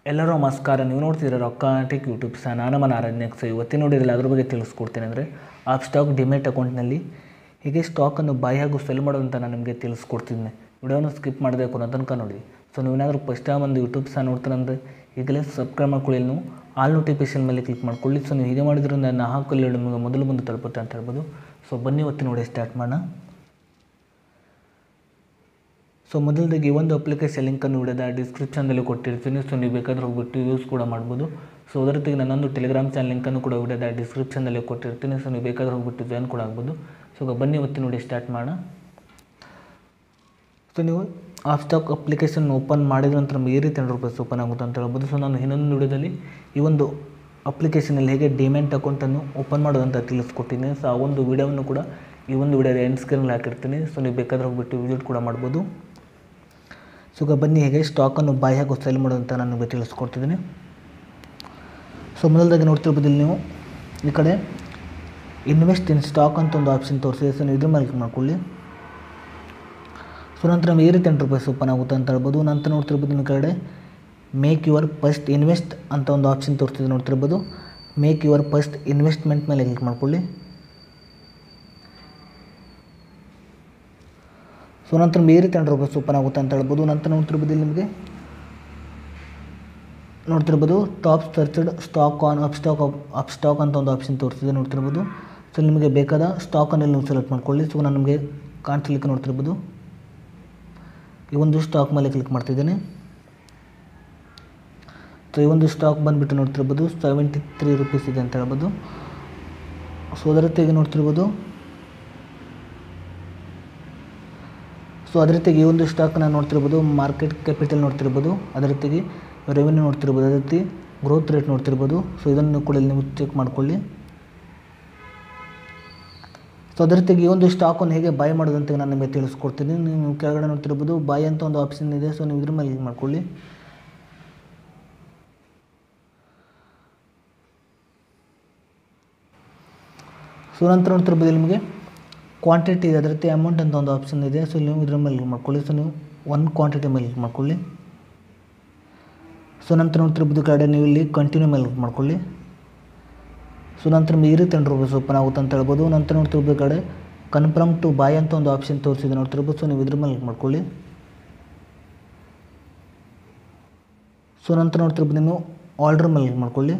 ಎಲ್ಲರೂ ನಮಸ್ಕಾರ. ನೀವು ನೋಡ್ತಿದ್ದೀರ ರೊಕ್ಕಾಟಿಕ್ ಯೂಟ್ಯೂಬ್ ಚಾನಲ್. ನಾನು ನಮ್ಮ ನಾರಾಯಣ್. ಇವತ್ತಿನ ನೋಡಿರಲಿಲ್ಲ ಅದ್ರ ಬಗ್ಗೆ ತಿಳಿಸ್ಕೊಡ್ತೇನೆ. ಅಂದರೆ ಆ ಸ್ಟಾಕ್ ಡಿಮೆಟ್ ಅಕೌಂಟ್ನಲ್ಲಿ ಹೀಗೆ ಸ್ಟಾಕನ್ನು ಬೈ ಹಾಗೂ ಸೆಲ್ ಮಾಡೋದಂತ ನಾನು ನಿಮಗೆ ತಿಳಿಸ್ಕೊಡ್ತಿದ್ದೀನಿ. ವಿಡಿಯೋನ ಸ್ಕಿಪ್ ಮಾಡದೆ ಕೊನೆ ತನಕ ನೋಡಿ. ಸೊ ನೀವೇನಾದರೂ ಫಸ್ಟ್ ಟೈಮ್ ಒಂದು ಯೂಟ್ಯೂಬ್ ಚಾನಲ್ ನೋಡ್ತೀರಂದರೆ ಈಗಲೇ ಸಬ್ಸ್ಕ್ರೈಬ್ ಮಾಡ್ಕೊಳ್ಳಿ, ನೀವು ಆಲ್ ನೋಟಿಫಿಕೇಷನ್ ಮೇಲೆ ಕ್ಲಿಕ್ ಮಾಡ್ಕೊಳ್ಳಿ. ಸೊ ನೀವು ಹೀಗೆ ಮಾಡಿದ್ರಿಂದ ನಾನು ಹಾಕಲ್ಲಿ ನಿಮಗೆ ಮೊದಲು ಬಂದು ತಲುಪುತ್ತೆ ಅಂತ ಹೇಳ್ಬೋದು. ಸೊ ಬನ್ನಿ ಇವತ್ತಿನ ನೋಡಿ ಸ್ಟಾರ್ಟ್ ಮಾಡೋಣ. ಸೊ ಮೊದಲದಾಗಿ ಒಂದು ಅಪ್ಲಿಕೇಶನ್ ಲಿಂಕನ್ನು ವಿಡಿಯೋದ ಡಿಸ್ಕ್ರಿಪ್ಷನ್ದಲ್ಲಿ ಕೊಟ್ಟಿರ್ತೀನಿ. ಸೊ ನೀವು ಬೇಕಾದ್ರೆ ಹೋಗ್ಬಿಟ್ಟು ಯೂಸ್ ಕೂಡ ಮಾಡ್ಬೋದು. ಸೊ ಅದರ ಜೊತೆಗೆ ನನ್ನೊಂದು ಟೆಲಿಗ್ರಾಮ್ ಚಾನಲ್ ಲಿಂಕನ್ನು ಕೂಡ ವಿಡಿಯೋದ ಡಿಸ್ಕ್ರಿಪ್ಷನ್ನಲ್ಲಿ ಕೊಟ್ಟಿರ್ತೀನಿ. ಸೊ ನೀವು ಬೇಕಾದ್ರೆ ಹೋಗ್ಬಿಟ್ಟು ಜಾಯ್ನ್ ಕೂಡ ಆಗ್ಬೋದು. ಸೊ ಬನ್ನಿ ಇವತ್ತಿನ ನೋಡಿ ಸ್ಟಾರ್ಟ್ ಮಾಡೋಣ. ಸೊ ನೀವು ಆ ಸ್ಟಾಕ್ ಅಪ್ಲಿಕೇಶನ್ ಓಪನ್ ಮಾಡಿದ ನಂತರ ನಮಗೆ ಈ ರೀತಿ ₹100 ಓಪನ್ ಆಗುತ್ತೆ ಅಂತ ಹೇಳ್ಬೋದು. ಸೊ ನಾನು ಇನ್ನೊಂದು ವಿಡಿಯೋದಲ್ಲಿ ಈ ಒಂದು ಅಪ್ಲಿಕೇಶನಲ್ಲಿ ಹೇಗೆ ಡಿಮ್ಯಾಟ್ ಅಕೌಂಟನ್ನು ಓಪನ್ ಮಾಡೋದಂತ ತಿಳಿಸ್ಕೊಟ್ಟಿದ್ದೀನಿ. ಸೊ ಆ ಒಂದು ವಿಡಿಯೋವನ್ನು ಕೂಡ ಈ ಒಂದು ವಿಡಿಯೋದ ಎಂಡ್ ಸ್ಕ್ರೀನಲ್ಲಿ ಹಾಕಿರ್ತೀನಿ. ಸೊ ನೀವು ಬೇಕಾದ್ರೆ ಹೋಗ್ಬಿಟ್ಟು ವಿಸಿಟ್ ಕೂಡ ಮಾಡ್ಬೋದು. ಸೊ ಈಗ ಬನ್ನಿ ಹೇಗೆ ಸ್ಟಾಕನ್ನು ಬೈ ಹಾಗೂ ಸೆಲ್ ಮಾಡೋದಂತ ನಾನು ನಿಮಗೆ ತಿಳಿಸ್ಕೊಡ್ತಿದ್ದೀನಿ. ಸೊ ಮೊದಲದಾಗಿ ನೋಡ್ತಿರ್ಬೋದು ಇಲ್ಲಿ ನೀವು ಈ ಕಡೆ ಇನ್ವೆಸ್ಟ್ ಇನ್ ಸ್ಟಾಕ್ ಅಂತ ಒಂದು ಆಪ್ಷನ್ ತೋರಿಸಿದೆ. ಸೊ ನೀವು ಇದ್ರ ಮೇಲೆ ಕ್ಲಿಕ್ ಮಾಡ್ಕೊಳ್ಳಿ. ಸೊ ನಂತರ ನಮಗೆ ಈ ರೀತಿ ₹100 ಓಪನ್ ಆಗುತ್ತೆ ಅಂತ ಹೇಳ್ಬೋದು. ನಂತರ ನೋಡ್ತಿರ್ಬೋದು ಈ ಕಡೆ ಮೇಕ್ ಯುವರ್ ಫಸ್ಟ್ ಇನ್ವೆಸ್ಟ್ ಅಂತ ಒಂದು ಆಪ್ಷನ್ ತೋರಿಸ್ತಿದೆ ನೋಡ್ತಿರ್ಬೋದು. ಮೇಕ್ ಯುವರ್ ಫಸ್ಟ್ ಇನ್ವೆಸ್ಟ್ಮೆಂಟ್ ಮೇಲೆ ಕ್ಲಿಕ್ ಮಾಡ್ಕೊಳ್ಳಿ. ಸೊ ನಂತರ ಈ ರೀತಿ ₹100 ಓಪನ್ ಆಗುತ್ತೆ ಅಂತ ಹೇಳ್ಬೋದು. ನಂತರ ನೋಡ್ತಿರ್ಬೋದು ಇಲ್ಲಿ ನಿಮಗೆ ನೋಡ್ತಿರ್ಬೋದು top searched stock on up stock ಅಂತ ಒಂದು ಆಪ್ಷನ್ ತೋರಿಸ್ತಿದೆ ನೋಡ್ತಿರ್ಬೋದು. ಸೊ ನಿಮಗೆ ಬೇಕಾದ ಸ್ಟಾಕನ್ನು ನೀವು ಸೆಲೆಕ್ಟ್ ಮಾಡ್ಕೊಳ್ಳಿ. ಸೊ ನಾನು ನಿಮಗೆ ಕಾಣಿಸ್ಲಿಕ್ಕೆ ನೋಡ್ತಿರ್ಬೋದು ಈ ಒಂದು ಸ್ಟಾಕ್ ಮೇಲೆ ಕ್ಲಿಕ್ ಮಾಡ್ತಿದ್ದೇನೆ. ಸೊ ಈ ಒಂದು ಸ್ಟಾಕ್ ಬಂದುಬಿಟ್ಟು ನೋಡ್ತಿರ್ಬೋದು ₹73 ಇದೆ ಅಂತ ಹೇಳ್ಬೋದು. ಸೊ ಅದರ ಜೊತೆಗೆ ನೋಡ್ತಿರ್ಬೋದು ಅದೇ ರೀತಿಯಾಗಿ ಈ ಒಂದು ಸ್ಟಾಕ್ನ ನೋಡ್ತಿರ್ಬೋದು ಮಾರ್ಕೆಟ್ ಕ್ಯಾಪಿಟಲ್ ನೋಡ್ತಿರ್ಬೋದು, ಅದೇ ರೀತಿಯಾಗಿ ರೆವೆನ್ಯೂ ನೋಡ್ತಿರ್ಬೋದು, ಅದೇ ರೀತಿ ಗ್ರೋತ್ ರೇಟ್ ನೋಡ್ತಿರ್ಬೋದು. ಸೊ ಇದನ್ನು ಕೂಡ ನೀವು ಚೆಕ್ ಮಾಡ್ಕೊಳ್ಳಿ. ಸೊ ಅದೇ ರೀತಿಯಾಗಿ ಈ ಒಂದು ಸ್ಟಾಕನ್ನು ಹೇಗೆ ಬೈ ಮಾಡೋದಂತ ನಾನು ನಿಮಗೆ ತಿಳಿಸ್ಕೊಡ್ತೀನಿ. ನೀವು ಕೆಳಗಡೆ ನೋಡ್ತಿರ್ಬೋದು ಬೈ ಅಂತ ಒಂದು ಆಪ್ಷನ್ ಇದೆ. ಸೊ ನೀವು ಇದ್ರ ಮೇಲೆ ಕ್ಲಿಕ್ ಮಾಡ್ಕೊಳ್ಳಿ. ಸೊ ನಂತರ ನೋಡ್ತಿರ್ಬೋದು ನಿಮಗೆ ಕ್ವಾಂಟಿಟಿ ಇದೆ, ಅದೇ ರೀತಿ ಅಮೌಂಟ್ ಅಂತ ಒಂದು ಆಪ್ಷನ್ ಇದೆ. ಸೊ ನೀವು ಇದ್ರ ಮೇಲೆ ಕ್ಲಿಕ್ ಮಾಡ್ಕೊಳ್ಳಿ. ಸೊ ನೀವು ಒಂದು ಕ್ವಾಂಟಿಟಿ ಮೇಲೆ ಕ್ಲಿಕ್ ಮಾಡ್ಕೊಳ್ಳಿ. ಸೊ ನಂತರ ನೋಡ್ತಿರ್ಬೋದು ಕಡೆ ನೀವು ಇಲ್ಲಿ ಕಂಟಿನ್ಯೂ ಮೇಲೆ ಕ್ಲಿಕ್ ಮಾಡ್ಕೊಳ್ಳಿ. ಸೊ ನಂತರ ಈ ರೀತಿ ₹100 ಓಪನ್ ಆಗುತ್ತೆ ಅಂತ ಹೇಳ್ಬೋದು. ನಂತರ ನೋಡ್ತಿರ್ಬೋದು ಕಡೆ ಕನ್ಫರ್ಮ್ ಟು ಬೈ ಅಂತ ಒಂದು ಆಪ್ಷನ್ ತೋರಿಸಿದೆ ನೋಡ್ತಿರ್ಬೋದು. ಸೊ ನೀವು ಇದ್ರ ಮೇಲೆ ಕ್ಲಿಕ್ ಮಾಡ್ಕೊಳ್ಳಿ. ಸೊ ನಂತರ ನೋಡ್ತಿರ್ಬೋದು ನೀವು ಆರ್ಡರ್ ಮೇಲೆ ಕ್ಲಿಕ್ ಮಾಡ್ಕೊಳ್ಳಿ.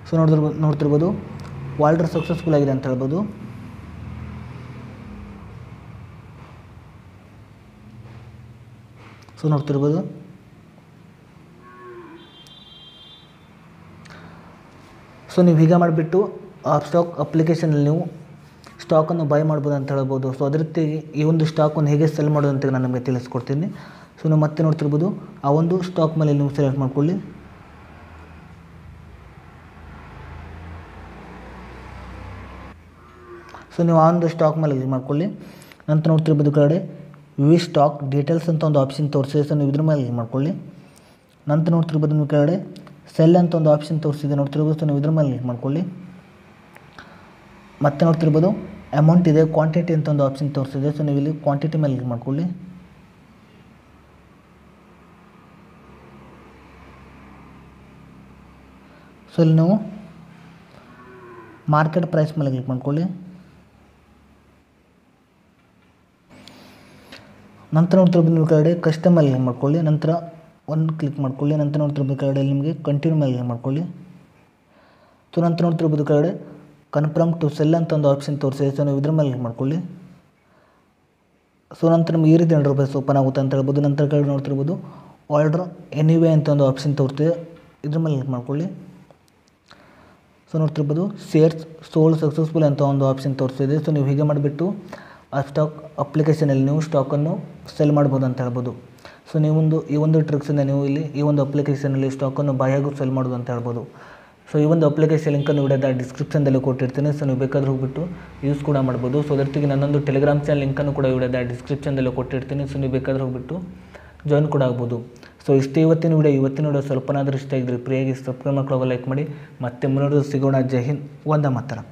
ಸೊ ನೋಡ್ತಿರ್ಬೋದು ಆರ್ಡರ್ ಸಕ್ಸಸ್ಫುಲ್ ಆಗಿದೆ ಅಂತ ಹೇಳ್ಬೋದು. ಸೊ ನೋಡ್ತಿರ್ಬೋದು ಸೊ ನೀವು ಹೀಗೆ ಮಾಡಿಬಿಟ್ಟು ಆ ಸ್ಟಾಕ್ ಅಪ್ಲಿಕೇಶನಲ್ಲಿ ನೀವು ಸ್ಟಾಕನ್ನು ಬೈ ಮಾಡ್ಬೋದು ಅಂತ ಹೇಳ್ಬೋದು. ಸೊ ಅದೇ ರೀತಿ ಈ ಒಂದು ಸ್ಟಾಕನ್ನು ಹೇಗೆ ಸೆಲ್ ಮಾಡೋದು ಅಂತ ನಾನು ನಿಮಗೆ ತಿಳಿಸ್ಕೊಡ್ತೀನಿ. ಸೊ ನೀವು ಮತ್ತೆ ನೋಡ್ತಿರ್ಬೋದು ಆ ಒಂದು ಸ್ಟಾಕ್ ಮೇಲೆ ನೀವು ಸೆಲೆಕ್ಟ್ ಮಾಡ್ಕೊಳ್ಳಿ. ಸೊ ನೀವು ಆ ಒಂದು ಸ್ಟಾಕ್ ಮೇಲೆ ಕ್ಲಿಕ್ ಮಾಡ್ಕೊಳ್ಳಿ. ನಂತರ ನೋಡ್ತಿರ್ಬೋದು ಕಡೆ ವಿ ಸ್ಟಾಕ್ ಡೀಟೇಲ್ಸ್ ಅಂತ ಒಂದು ಆಪ್ಷನ್ ತೋರಿಸಿದೆ. ಸೊ ನೀವು ಇದ್ರ ಮೇಲೆ ಕ್ಲಿಕ್ ಮಾಡ್ಕೊಳ್ಳಿ. ನಂತರ ನೋಡ್ತಿರ್ಬೋದು ನಿಮ್ಮ ಕಡೆ ಸೆಲ್ ಅಂತ ಒಂದು ಆಪ್ಷನ್ ತೋರಿಸಿದೆ ನೋಡ್ತಿರ್ಬೋದು. ಸೊ ನೀವು ಇದ್ರ ಮೇಲೆ ಕ್ಲಿಕ್ ಮಾಡ್ಕೊಳ್ಳಿ. ಮತ್ತೆ ನೋಡ್ತಿರ್ಬೋದು ಅಮೌಂಟ್ ಇದೆ, ಕ್ವಾಂಟಿಟಿ ಅಂತ ಒಂದು ಆಪ್ಷನ್ ತೋರಿಸಿದೆ. ಸೊ ನೀವು ಇಲ್ಲಿ ಕ್ವಾಂಟಿಟಿ ಮೇಲೆ ಕ್ಲಿಕ್ ಮಾಡ್ಕೊಳ್ಳಿ. ಸೊ ಇಲ್ಲಿ ನೀವು ಮಾರ್ಕೆಟ್ ಪ್ರೈಸ್ ಮೇಲೆ ಕ್ಲಿಕ್ ಮಾಡ್ಕೊಳ್ಳಿ. ನಂತರ ನೋಡ್ತಿರ್ಬೋದು ನೀವು ಕಡೆ ಕಸ್ಟಮ್ ಮೇಲೆ ಕ್ಲಿಕ್ ಮಾಡ್ಕೊಳ್ಳಿ. ನಂತರ ಒಂದು ಕ್ಲಿಕ್ ಮಾಡ್ಕೊಳ್ಳಿ. ನಂತರ ನೋಡ್ತಿರ್ಬೋದು ಕಡೆ ನಿಮಗೆ ಕಂಟಿನ್ಯೂ ಮೇಲೆ ಕ್ಲಿಕ್ ಮಾಡ್ಕೊಳ್ಳಿ. ಸೊ ನಂತರ ನೋಡ್ತಿರ್ಬೋದು ಕಡೆ ಕನ್ಫರ್ಮ್ ಟು ಸೆಲ್ ಅಂತ ಒಂದು ಆಪ್ಷನ್ ತೋರಿಸಿದೆ. ಸೊ ನೀವು ಇದ್ರ ಮೇಲೆ ಕ್ಲಿಕ್ ಮಾಡ್ಕೊಳ್ಳಿ. ಸೊ ನಂತರ ನಮಗೆ ಈ ರೀತಿ ₹100 ಓಪನ್ ಆಗುತ್ತೆ ಅಂತ ಹೇಳ್ಬೋದು. ನಂತರ ಕಡೆ ನೋಡ್ತಿರ್ಬೋದು ಆರ್ಡರ್ ಎನಿವೇ ಅಂತ ಒಂದು ಆಪ್ಷನ್ ತೋರಿಸ್ತಿದೆ, ಇದ್ರ ಮೇಲೆ ಕ್ಲಿಕ್ ಮಾಡ್ಕೊಳ್ಳಿ. ಸೊ ನೋಡ್ತಿರ್ಬೋದು ಶೇರ್ಸ್ ಸೋಲ್ಡ್ ಸಕ್ಸಸ್ಫುಲ್ ಅಂತ ಒಂದು ಆಪ್ಷನ್ ತೋರಿಸ್ತಿದೆ. ಸೊ ನೀವು ಹೀಗೆ ಮಾಡಿಬಿಟ್ಟು ಆ ಸ್ಟಾಕ್ ಅಪ್ಲಿಕೇಶನಲ್ಲಿ ನೀವು ಸ್ಟಾಕನ್ನು ಸೆಲ್ ಮಾಡ್ಬೋದು ಅಂತ ಹೇಳ್ಬೋದು. ಸೊ ಈ ಒಂದು ಟ್ರಿಕ್ಸಿಂದ ನೀವು ಇಲ್ಲಿ ಈ ಒಂದು ಅಪ್ಲಿಕೇಶನಲ್ಲಿ ಸ್ಟಾಕನ್ನು ಬೈ ಹಾಗೂ ಸೆಲ್ ಮಾಡೋದು ಅಂತ ಹೇಳ್ಬೋದು. ಸೊ ಈ ಒಂದು ಅಪ್ಲಿಕೇಶನ್ ಲಿಂಕನ್ನು ವಿಡಿಯೋದ ಡಿಸ್ಕ್ರಿಪ್ಷನ್ದಲ್ಲಿ ಕೊಟ್ಟಿರ್ತೀನಿ. ಸೊ ನೀವು ಬೇಕಾದ್ರೆ ಹೋಗ್ಬಿಟ್ಟು ಯೂಸ್ ಕೂಡ ಮಾಡ್ಬೋದು. ಸೊ ಅದರ ಜೊತೆಗೆ ನನ್ನೊಂದು ಟೆಲಿಗ್ರಾಮ್ ಚಾನಲ್ ಲಿಂಕನ್ನು ಕೂಡ ವಿಡಿಯೋದ ಡಿಸ್ಕ್ರಿಪ್ಷನ್ದಲ್ಲಿ ಕೊಟ್ಟಿರ್ತೀನಿ. ಸೊ ನೀವು ಬೇಕಾದ್ರೆ ಹೋಗ್ಬಿಟ್ಟು ಜಾಯ್ನ್ ಕೂಡ ಆಗ್ಬೋದು. ಸೊ ಇಷ್ಟೇ ಇವತ್ತಿನ ವಿಡಿಯೋ ಸ್ವಲ್ಪನಾದರೂ ಇಷ್ಟ ಆಗಿದ್ರೆ ಪ್ರಿಯಾಗಿ ಸಬ್ಸ್ಕ್ರೈಬ್ ಮಾಡ್ಕೊಳ್ಳೋ ಲೈಕ್ ಮಾಡಿ. ಮತ್ತೆ ಮುಂದೆ ಸಿಗೋಣ. ಜೈ ಹಿಂದ್, ವಂದೇ ಮಾತರಂ.